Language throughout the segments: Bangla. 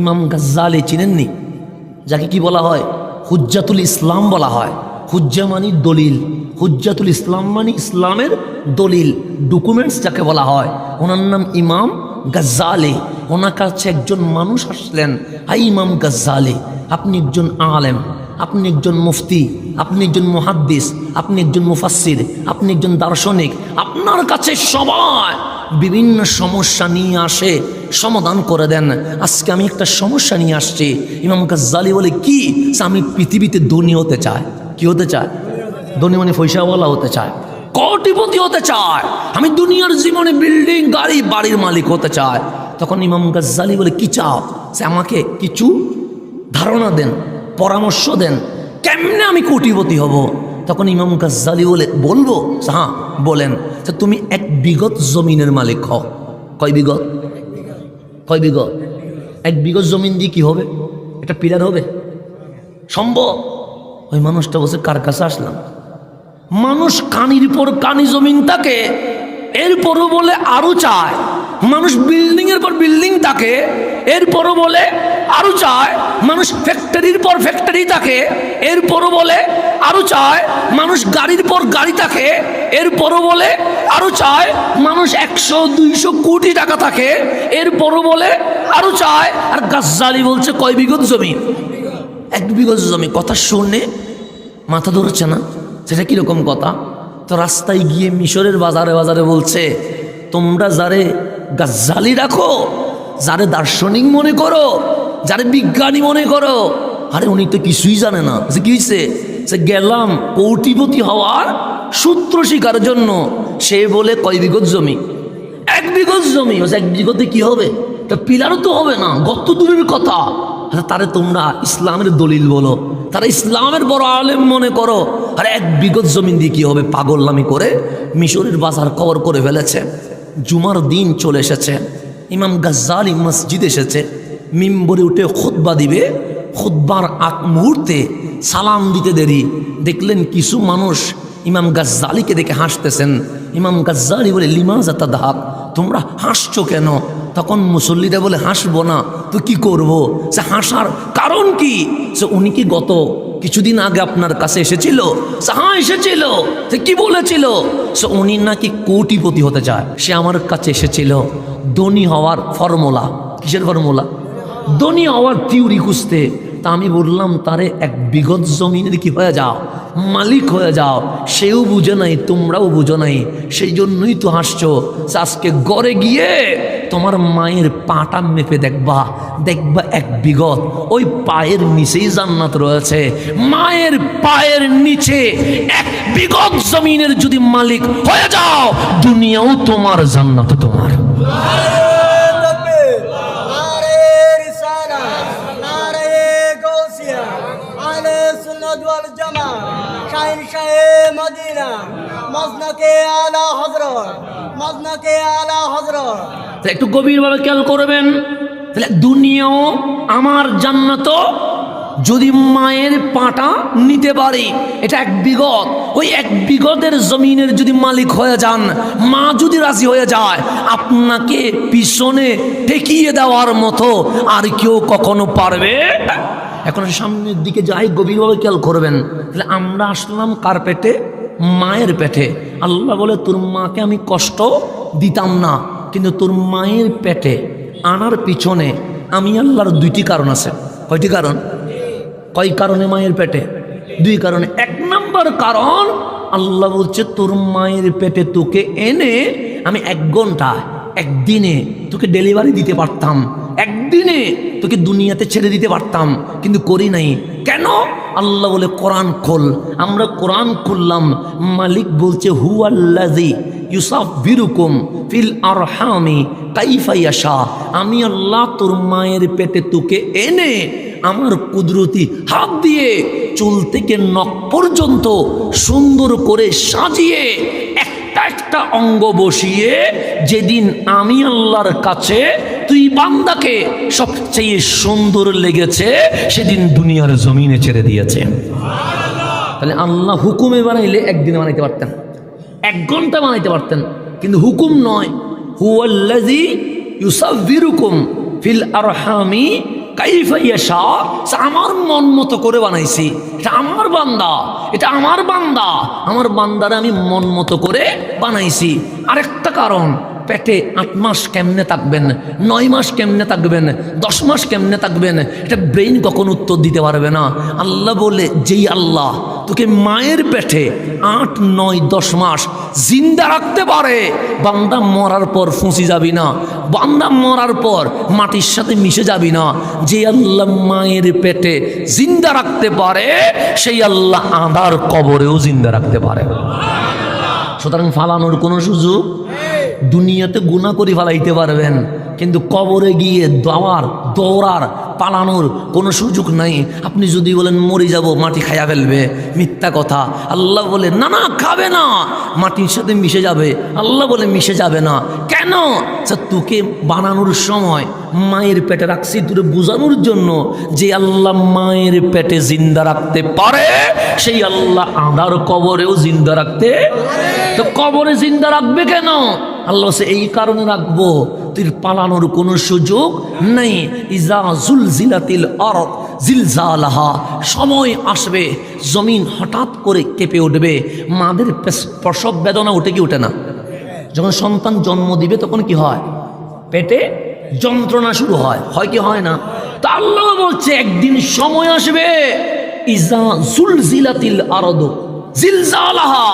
ইমাম গাজ্জালি চিনেননি? যাকে কি বলা হয়? হুজ্জাতুল ইসলাম বলা হয়। হুজ্জা মানি দলিল, হুজ্জাতুল ইসলাম মানি ইসলামের দলিল, ডকুমেন্টস যাকে বলা হয়। ওনার নাম ইমাম গাজ্জালি। ওনার কাছে একজন মানুষ আসলেন, হাই ইমাম গাজ্জালি, আপনি একজন আলেম, আপনি একজন মুফতি, আপনি একজন মুহাদ্দিস, আপনি একজন মুফাসসির, আপনি একজন দার্শনিক, আপনার কাছে সবাই বিভিন্ন সমস্যা নিয়ে আসে, সমাধান করে দেন। আজকে আমি একটা সমস্যা নিয়ে আসছি। ইমাম গাজ্জালি বলে, কি? আমি পৃথিবীতে ধনী হতে চাই। কি হতে চায়? ধনী মানে পয়সাওয়ালা হতে চায়, কোটিপতি হতে চায়, আমি দুনিয়ার জীবনে বিল্ডিং গাড়ি বাড়ির মালিক হতে চায়। তখন ইমাম গাজ্জালি বলে, কি চাও? সে আমাকে কিছু ধারণা দেন, পরামর্শ দেন, কেমনে আমি কোটিপতি হব। তখন ইমাম গাজ্জালি বলে, বলবো? হ্যাঁ বলেন। তুমি 1 বিঘত জমিনের মালিক হও। কয় বিঘত? কয় বিঘত? 1 বিঘত জমিন দিয়ে কি হবে? এটা পিলার হবে সম্ভব? ওই মানুষটা বসে, কার কাছে আসলাম? মানুষ কানির পর কানি জমিন থাকে, এরপরও বলে আরো চায়। মানুষ বিল্ডিং এর পর বিল্ডিং থাকে, এরপরও বলে আরো চায়। মানুষ ফ্যাক্টরির পর ফ্যাক্টরি থাকে, এরপরও বলে আরো চায়। মানুষ গাড়ির পর গাড়ি থাকে, এরপরও বলে আরো চায়। মানুষ 100-200 কোটি টাকা থাকে, এরপরও বলে আরো চায়। আর গাজ্জালি বলছে কয় বিঘত জমি? 1 বিঘত জমি। কথা শুনে মাথা ধরছে না? সেটা কিরকম কথা? তো রাস্তায় গিয়ে মিশরের বাজারে বাজারে বলছে, তোমরা যারে গাজ্জালি রাখো, যারে দার্শনিক মনে করো, যারে বিজ্ঞানী মনে করো, আরে উনি তো কিছুই জানে না। যে কি হয়েছে? সে গেলাম কোটিপতি হওয়ার সূত্র শিকার জন্য। সে বলে কয় বিঘত জমি? 1 বিঘত জমি। 1 বিঘতে কি হবে? তা পিলারও তো হবে না, গত দূরের কথা। তারে তোমরা ইসলামের দলিল বলো, তারা ইসলামের বড় আলেম মনে করো। আর 1 বিঘত জমিন দিয়ে কি হবে? পাগললামি করে মিশরের বাজার কভার করে ফেলেছে। জুমার দিন চলে এসেছে, ইমাম গাজ্জালি মসজিদ এসেছে, মিম্বরে উঠে খুতবা দিবে। খুতবার আগ মুহূর্তে সালাম দিতে দেরি, দেখলেন কিছু মানুষ ইমাম গাজ্জালিকে দেখে হাসতেছেন। ইমাম গাজ্জালি বলে, লিমাযা তাদহাক, তোমরা হাসছো কেন? তখন মুসল্লিরা বলে, হাসবো না তো কি করব? সে হাসার কারণ কি? সে উনি কি গত কিছুদিন আগে আপনার কাছে এসেছিল? হ্যাঁ এসেছিল। সে কি বলেছিল? সে উনি নাকি কোটিপতি হতে চায়। সে আমার কাছে এসেছিল ধনী হওয়ার ফর্মুলা। কিসের ফর্মুলা? ধনী হওয়ার থিওরি খুঁজতে। তা আমি বললাম তারে 1 বিঘত জমিনের কি হয়ে যাও, মালিক হয়ে যাও। সেও বুঝে নাই, তোমরাও বুঝো নাই, সেই জন্যই তো হাসছো। আজকে গড়ে গিয়ে তোমার মায়ের পাটা মেপে দেখবা, দেখবা 1 বিঘত, ওই পায়ের নিচেই জান্নাত রয়েছে। মায়ের পায়ের নিচে 1 বিঘত জমিনের যদি মালিক হয়ে যাও, দুনিয়াও তোমার, জান্নাত তোমার। একটু গভীরভাবে খেয়াল করবেন। তাহলে দুনিয়াও আমার, জান্নাতও যদি মায়ের পাটা নিতে পারি। এটা 1 বিঘত। ওই 1 বিঘতের জমিনের যদি মালিক হয়ে যান, মা যদি রাজি হয়ে যায়, আপনাকে পিছনে ঠেকিয়ে দেওয়ার মতো আর কেউ কখনো পারবে। এখন সামনের দিকে যাই, গভীরভাবে খেয়াল করবেন। তাহলে আমরা আসলাম কার পেটে? মায়ের পেটে। আল্লাহ বলে, তোর মাকে আমি কষ্ট দিতাম না, কিন্তু তোর মায়ের পেটে আনার পিছনে আমি আল্লাহর 2টি কারণ আছে। কয়টি কারণ? কয় কারণে মায়ের পেটে? 2 কারণে। 1 নম্বর কারণ, আল্লাহ বলছে তোর মায়ের পেটে তোকে এনে আমি 1 ঘন্টা, 1 দিনে তোকে ডেলিভারি দিতে পারতাম, 1 দিনে তোকে দুনিয়াতে ছেড়ে দিতে পারতাম, কিন্তু করি নাই। কেন? আল্লাহ বলে, কোরআন খোল। আমরা কোরআন খুললাম, মালিক বলছে, হুয়াল্লাযী ইউসাফফিরুকুম ফিল আরহামি কাইফা ইয়াশা। আমি আল্লাহ তোর মায়ের পেটে তোকে এনে আমার কুদরতি হাত দিয়ে চুল থেকে নখ পর্যন্ত সুন্দর করে সাজিয়ে একটা অঙ্গ বসিয়ে, যেদিন আমি আল্লাহর কাছে তুই বান্দাকে সবচেয়ে সুন্দর লেগেছে, সেদিন দুনিয়ার জমিনে ছেড়ে দিয়েছে। তাহলে আল্লাহ হুকুমে বানাইলে 1 দিনে বানাইতে পারতেন, 1 ঘন্টা বানাইতে পারতেন, কিন্তু হুকুম নয়। হুয়াল্লাযী ইউসাফফিরুকুম ফিল আরহামি কাইফা ইয়াশা, আমার মন মতো করে বানাইছি। এটা আমার বান্দা, এটা আমার বান্দা, আমার বান্দারে আমি মন মতো করে বানাইছি। আরেকটা কারণ, পেটে 8 মাস কেমনে থাকবেন, 9 মাস কেমনে থাকবেন, 10 মাস কেমনে থাকবেন, এটা ব্রেইন কখন উত্তর দিতে পারবে না। আল্লাহ বলে, যেই আল্লাহ তোকে মায়ের পেটে 8, 9, 10 মাস জিন্দা রাখতে পারে, বান্দা মরার পর ফুঁসি যাবি না, বান্দা মরার পর মাটির সাথে মিশে যাবি না। যে আল্লাহ মায়ের পেটে জিন্দা রাখতে পারে, সেই আল্লাহ আদার কবরেও জিন্দা রাখতে পারে। সুতরাং ফালানোর কোনো সুযোগ, দুনিয়াতে গুনাহ করে ফালাইতে পারবেন, কিন্তু কবরে গিয়ে দৌড়ার পালানোর কোনো সুযোগ নাই। আপনি যদি বলেন মরে যাব, মাটি খাইয়া ফেলবে, মিথ্যা কথা। আল্লাহ বলে না না, খাবে না, মাটির সাথে মিশে যাবে। আল্লাহ বলে মিশে যাবে না কেন? তোকে বানানোর সময় মায়ের পেটে রাখছি তোরে বোঝানোর জন্য, যে আল্লাহ মায়ের পেটে জিন্দা রাখতে পারে, সেই আল্লাহ আদার কবরেও জিন্দা রাখতে। তো কবরে জিন্দা রাখবে কেন? আল্লাহ সে এই কারণে রাখবো, তুই পালানোর কোনো সুযোগ নেই। ইজা জুলজিলাতিল আরদ জিলজালাহা, সময় আসবে জমিন হঠাৎ করে কেঁপে উঠবে। মাদের প্রসব বেদনা উঠে কি উঠে না? যখন সন্তান জন্ম দিবে তখন কি হয়? পেটে যন্ত্রণা শুরু হয়, হয় কি হয় না? তা আল্লাহ বলছে একদিন সময় আসবে, ইজা জুলজিলাতিল আরদ জিলজালাহা,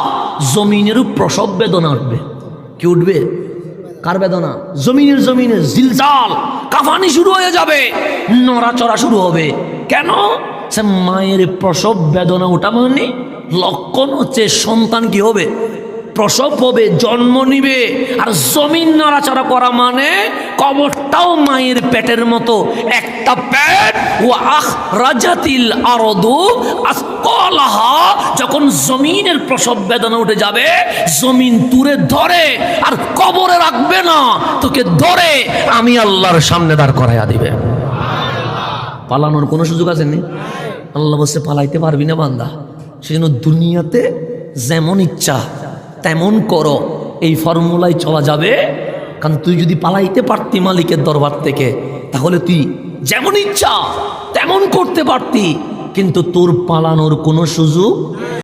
জমিনেরও প্রসব বেদনা উঠবে। কি উঠবে? কার বেদনা? জমিনের জিলজাল, কাঁপানি শুরু হয়ে যাবে, নড়াচড়া শুরু হবে। কেন? সে মায়ের প্রসব বেদনা ওঠা মানে লক্ষণ হচ্ছে সন্তান কি হবে? প্রসব হবে, জন্ম নিবে। আর জমিন নড়াচড়া করা মানে কবরটাও মায়ের পেটের মতো একটা পেট। ও আখরাজাতিল আরদু আসকালাহা, যখন জমিনের প্রসব বেদনা উঠে যাবে, জমিন তুরে ধরে আর কবরে রাখবে না, তোকে ধরে আমি আল্লাহর সামনে দাঁড় করাইয়া দিবে। পালানোর কোনো সুযোগ আছে নি? আল্লাহ বলছে পালাইতে পারবি না বান্দা, সেজন্য দুনিয়াতে যেমন ইচ্ছা তেমন করো, এই ফর্মুলায় চলা যাবে। কারণ তুই যদি পালাইতে পারতি মালিকের দরবার থেকে, তাহলে তুই যেমন ইচ্ছা তেমন করতে পারতি, কিন্তু তোর পালানোর কোনো সুযোগ